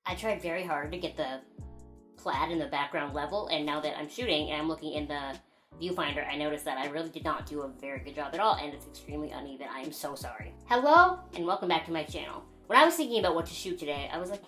I tried very hard to get the plaid in the background level, and now that I'm shooting and I'm looking in the viewfinder, I noticed that I really did not do a very good job at all, and it's extremely uneven. I am so sorry. Hello, and welcome back to my channel. When I was thinking about what to shoot today, I was like,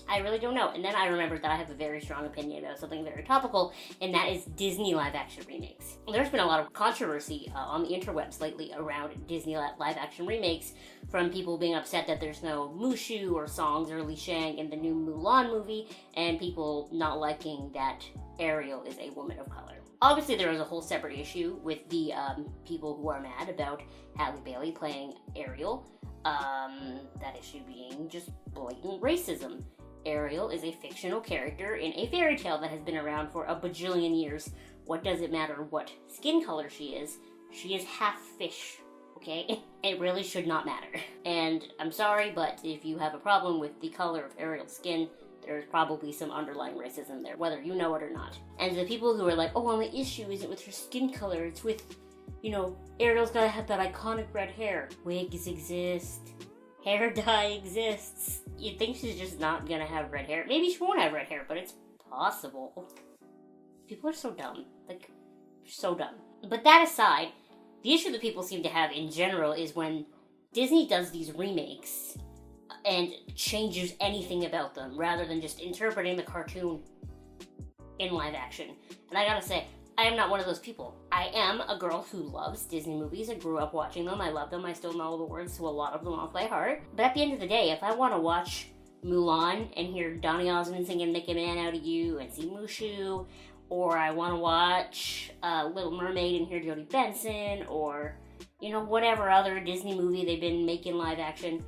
I really don't know. And then I remembered that I have a very strong opinion about something very topical, and that is Disney live-action remakes. There's been a lot of controversy on the interwebs lately around Disney live-action remakes, from people being upset that there's no Mushu or songs or Li Shang in the new Mulan movie, and people not liking that Ariel is a woman of color. Obviously, there is a whole separate issue with the people who are mad about Halle Bailey playing Ariel. That issue being just blatant racism. Ariel is a fictional character in a fairy tale that has been around for a bajillion years. What does it matter what skin color she is? She is half fish, okay? It really should not matter. And I'm sorry, but if you have a problem with the color of Ariel's skin, there's probably some underlying racism there, whether you know it or not. And the people who are like, oh, well, the issue isn't with her skin color, it's with, Ariel's gotta have that iconic red hair. Wigs exist. Hair dye exists. You'd think she's just not gonna have red hair. Maybe she won't have red hair, but it's possible. People are so dumb. So dumb. But that aside, the issue that people seem to have in general is when Disney does these remakes and changes anything about them, rather than just interpreting the cartoon in live action. And I gotta say, I am not one of those people. I am a girl who loves Disney movies. I grew up watching them. I love them. I still know the words to a lot of them off by heart. But at the end of the day, if I want to watch Mulan and hear Donny Osmond singing Make a Man Out of You and see Mushu, or I want to watch Little Mermaid and hear Jodie Benson, or, whatever other Disney movie they've been making live action,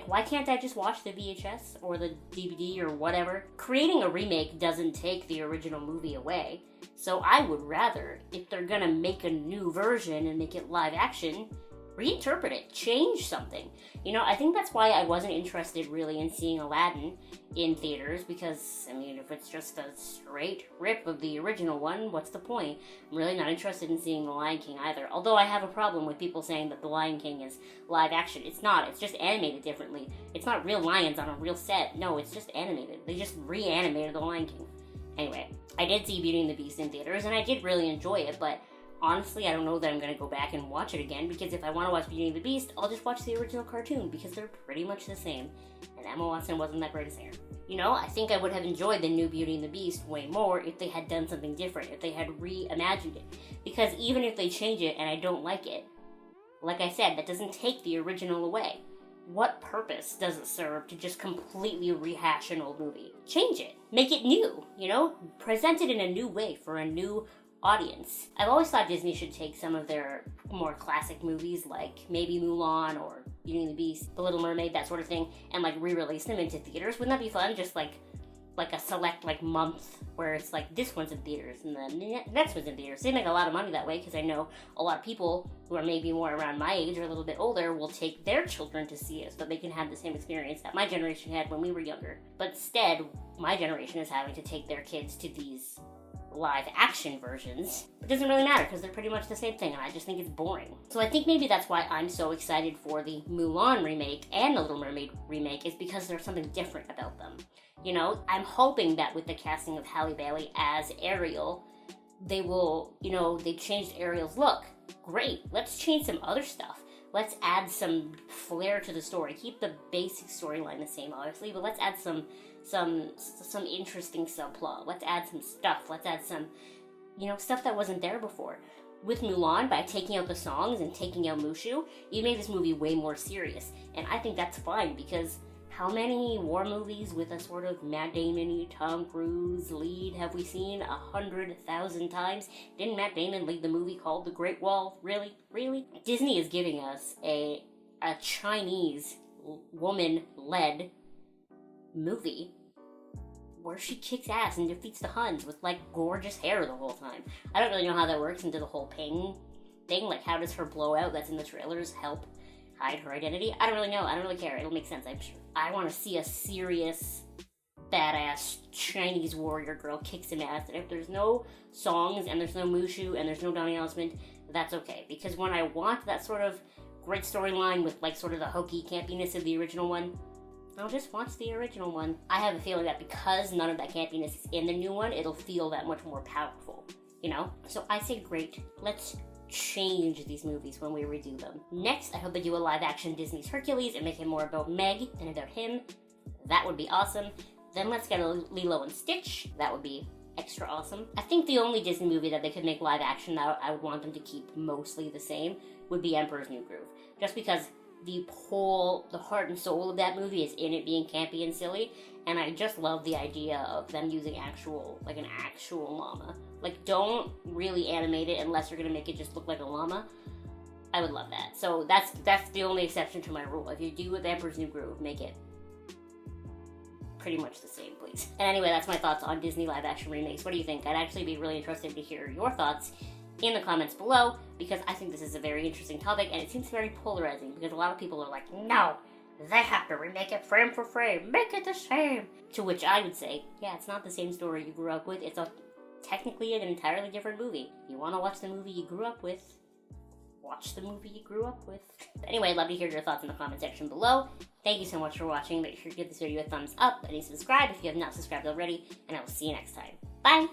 why can't I just watch the VHS or the DVD or whatever? Creating a remake doesn't take the original movie away. So I would rather, if they're gonna make a new version and make it live action, reinterpret it, change something. I think that's why I wasn't interested really in seeing Aladdin in theaters, because, if it's just a straight rip of the original one, what's the point? I'm really not interested in seeing The Lion King either, although I have a problem with people saying that The Lion King is live action. It's not, it's just animated differently. It's not real lions on a real set. No, it's just animated. They just reanimated The Lion King. Anyway, I did see Beauty and the Beast in theaters, and I did really enjoy it, but honestly, I don't know that I'm going to go back and watch it again, because if I want to watch Beauty and the Beast, I'll just watch the original cartoon, because they're pretty much the same, and Emma Watson wasn't that great a singer. I think I would have enjoyed the new Beauty and the Beast way more if they had done something different, if they had reimagined it, because even if they change it and I don't like it, like I said, that doesn't take the original away. What purpose does it serve to just completely rehash an old movie? Change it. Make it new, Present it in a new way for a new audience. I've always thought Disney should take some of their more classic movies, like maybe Mulan or Beauty and the Beast, The Little Mermaid, that sort of thing, and re-release them into theaters. Wouldn't that be fun? Just like a select month where it's this one's in theaters and the next one's in theaters. They make a lot of money that way, because I know a lot of people who are maybe more around my age or a little bit older will take their children to see it so they can have the same experience that my generation had when we were younger. But instead, my generation is having to take their kids to these live action versions. It doesn't really matter, because they're pretty much the same thing, and I just think it's boring. So I think maybe that's why I'm so excited for the Mulan remake and the Little Mermaid remake, is because there's something different about them. I'm hoping that with the casting of Halle Bailey as Ariel, they will, they've changed Ariel's look. Great, let's change some other stuff. Let's add some flair to the story. Keep the basic storyline the same, obviously, but let's add some interesting subplot. Let's add some stuff. Let's add some, stuff that wasn't there before. With Mulan, by taking out the songs and taking out Mushu, you made this movie way more serious. And I think that's fine, because how many war movies with a sort of Matt Damon-y, Tom Cruise lead have we seen 100,000 times? Didn't Matt Damon lead the movie called The Great Wall? Really? Disney is giving us a Chinese woman-led movie where she kicks ass and defeats the Huns with gorgeous hair the whole time. I don't really know how that works into the whole Ping thing. How does her blowout that's in the trailers help hide her identity? I don't really know. I don't really care. It'll make sense, I'm sure. I want to see a serious, badass Chinese warrior girl kick some ass. And if there's no songs and there's no Mushu and there's no Donny Osmond, that's okay. Because when I want that sort of great storyline with sort of the hokey campiness of the original one, I'll just watch the original one. I have a feeling that because none of that campiness is in the new one, it'll feel that much more powerful, you know? So I say great, let's change these movies when we redo them. Next, I hope they do a live action Disney's Hercules and make it more about Meg than about him. That would be awesome. Then let's get a Lilo and Stitch. That would be extra awesome. I think the only Disney movie that they could make live action that I would want them to keep mostly the same would be Emperor's New Groove. Just because the heart and soul of that movie is in it being campy and silly, and I just love the idea of them using an actual llama. Like, don't really animate it unless you're gonna make it just look like a llama. I would love that. So that's the only exception to my rule. If you do with Emperor's New Groove, make it pretty much the same, please. And anyway, that's my thoughts on Disney live action remakes. What do you think? I'd actually be really interested to hear your thoughts in the comments below, because I think this is a very interesting topic, and it seems very polarizing, because a lot of people are like, no, they have to remake it frame for frame, make it the same. To which I would say, yeah, it's not the same story you grew up with, it's technically an entirely different movie. You want to watch the movie you grew up with, watch the movie you grew up with. Anyway, I'd love to hear your thoughts in the comment section below. Thank you so much for watching. Make sure to give this video a thumbs up and subscribe if you have not subscribed already, and I will see you next time. Bye!